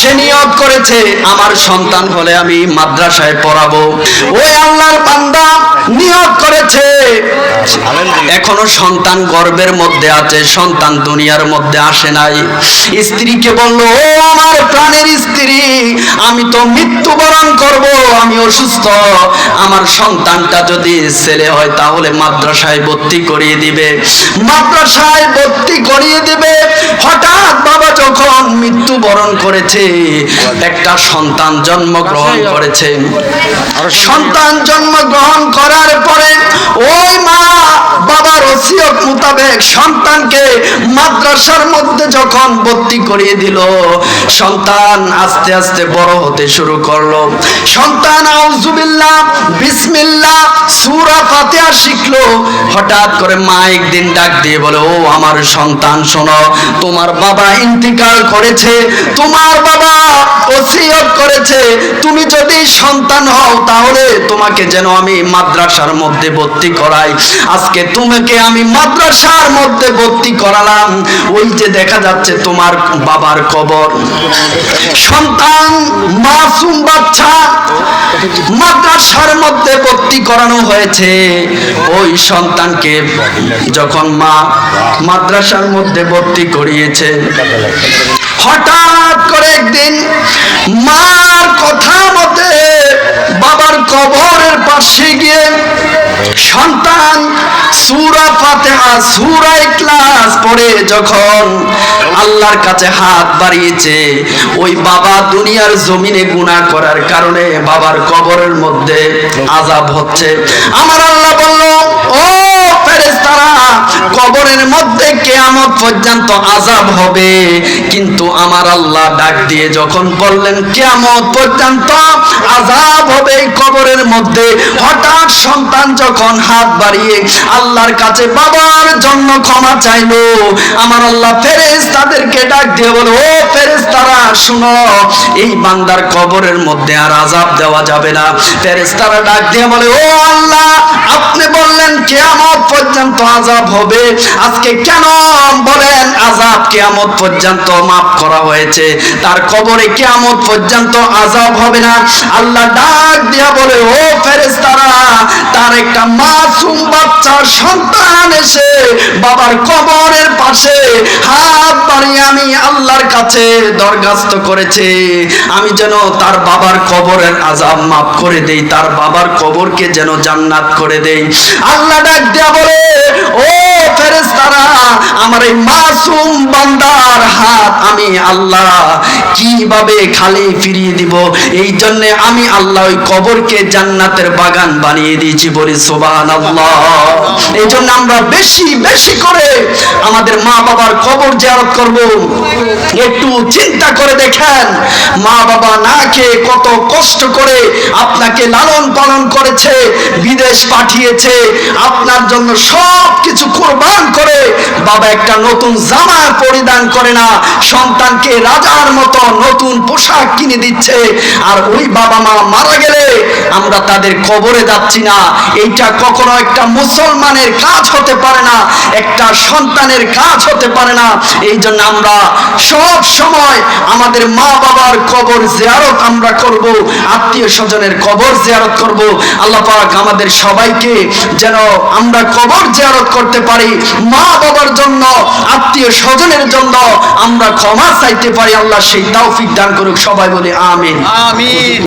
সে নিয়ত করেছে আমার সন্তান হলে আমি মাদ্রাসায় পড়াবো। ওই আল্লাহর বান্দা নিয়ত করেছে, এখনো সন্তান গর্ভের মধ্যে আছে, সন্তান দুনিয়ার মধ্যে আসে নাই। স্ত্রীকে বলল, ও আমার প্রাণের স্ত্রী, আমি তো মৃত্যুবরণ করব, আমি অসুস্থ, আমার সন্তানটা যদি ছেলে হয় তাহলে মাদ্রাসায় ভর্তি করিয়ে দিবে, মাদ্রাসায় ভর্তি করিয়ে দিবে। হঠাৎ বাবা যখন মৃত্যুবরণ করেছে, একটা সন্তান জন্মগ্রহণ করেছে। সন্তান জন্মগ্রহণ করার পরে ওই মা বাবার ওসিয়ত মোতাবেক সন্তানকে মাদ্রাসার মধ্যে যখন ভর্তি করিয়ে দিল, সন্তান আস্তে আস্তে বড় হতে শুরু করলো। সন্তান আউযুবিল্লাহ বিসমিল্লাহ সূরা ফাতিহা শিখলো। হঠাৎ করে মা একদিন ডাক দিয়ে বলে, ও আমার সন্তান শোনো, তোমার বাবা ইন্তিকাল করেছে, তোমার বাবা ওসিয়ত করেছে, তুমি যদি সন্তান হও তাহলে তোমাকে যেন আমি মাদ্রাসার মধ্যে ভর্তি করাই। আজকে তোমাকে আমি মাদ্রাসার মধ্যে ভর্তি করালাম। ওই যে দেখা যাচ্ছে তোমার বাবার কবর। সন্তান মাসুম বাচ্চা মাদ্রাসার মধ্যে ভর্তি করানো হয়েছে। ওই সন্তানকে যখন মা মাদ্রাসার মধ্যে ভর্তি করিয়েছে, হঠাৎ করে একদিন মার কথা মতে বাবার কবরের পাশে গিয়ে সন্তান সূরা ফাতিহা সূরা ইখলাস পড়ে যখন আল্লাহর কাছে হাত বাড়িয়েছে, ওই বাবা দুনিয়ার জমিনে গুনাহ করার কারণে বাবার কবরের মধ্যে আযাব হচ্ছে। আমার আল্লাহ বলল, ও ফেরেশতারা, কবরের মধ্যে কিয়ামত পর্যন্ত আযাব হবে। কিন্তু আমার আল্লাহ ডাক দিয়ে যখন বললেন কিয়ামত পর্যন্ত আযাব হবে কবরের মধ্যে, হঠাৎ সন্তান যখন হাত বাড়িয়ে আল্লাহর কাছে বাবার জন্য ক্ষমা চাইলো, আমার আল্লাহ ফেরেশতাদেরকে ডাক দিয়ে বলে, ও ফেরেশতারা শুনো, এই বান্দার কবরের মধ্যে আর আযাব দেওয়া যাবে না। ফেরেশতারা ডাক দিয়ে বলে, ও আল্লাহ, আপনি বললেন কিয়ামত পর্যন্ত আযাব হবে, আজকে কেন বলেন আযাব কিয়ামত পর্যন্ত মাফ করা হয়েছে, তার কবরে কিয়ামত পর্যন্ত আযাব হবে না? আল্লাহ ডাক দিয়া বলে, ও ফেরেশতারা, তার একটা মাসুম বাচ্চা সন্তান এসে বাবার কবরের পাশে হাত বাড়িয়ে আমি আল্লাহর কাছে দরখাস্ত করেছে, আমি যেন তার বাবার কবরের আযাব মাফ করে দেই, তার বাবার কবরকে যেন জান্নাত করে দেই। আল্লাহ ডাক দিয়া বলে, ও ফেরেশতারা, আমার এই মাসুম বান্দার হাত আমি আল্লাহ কিভাবে খালি ফিরিয়ে দিব, এই জন্য আমি আল্লাহ ওই কবরকে জান্নাতের বাগান বানিয়ে দিয়েছি। বলি সুবহানাল্লাহ। এই জন্য আমরা বেশি বেশি করে আমাদের মা বাবার কবর জিয়ারত করব। একটু চিন্তা করে দেখেন, মা বাবা না খেয়ে কত কষ্ট করে আপনাকে লালন পালন করেছে, বিদেশ পাঠিয়েছে, আপনার জন্য সব কিছু কুরবান করে বাবা একটা নতুন জামা পরিধান করে না, সন্তানকে রাজার মতো নতুন পোশাক কিনে দিচ্ছে, আর ওই বাবা মা মারা গেলে আমরা তাদের কবরে যাচ্ছি না। এইটা কখনো একটা মুসলমানের কাজ হতে পারে না, একটা সন্তানের কাজ হতে পারে না। এই জন্য আমরা সব সময় আমাদের মা বাবার কবর জিয়ারত আমরা করব, আত্মীয় স্বজনের কবর জিয়ারত করব। আল্লাহ পাক আমাদের সবাইকে যেন আমরা কবর জিয়ারত করতে পারি, মা বাবার জন্য, আত্মীয় স্বজনের জন্য আমরা ক্ষমা চাইতে পারি। আল্লাহ সেই তৌফিক দান করুক। সবাই বলি আমিন। আমিন।